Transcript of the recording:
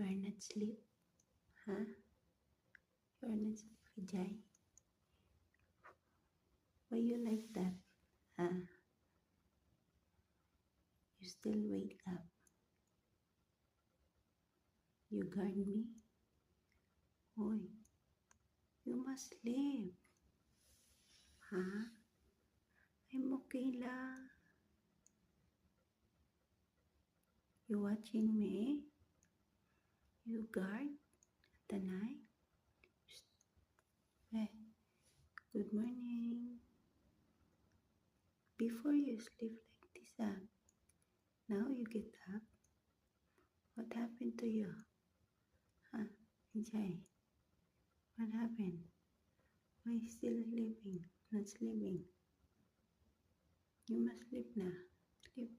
are not sleep? Huh? You are not sleep, Vijay? Why you like that? Huh? You still wake up. You guard me? Oi, you must sleep. Huh? I'm okay lang. You watching me? You guard at the night? Hey, good morning. Before you sleep like this, now you get up. What happened to you? Huh? Vijay, what happened? Why still sleeping? Not sleeping. You must sleep na. Sleep.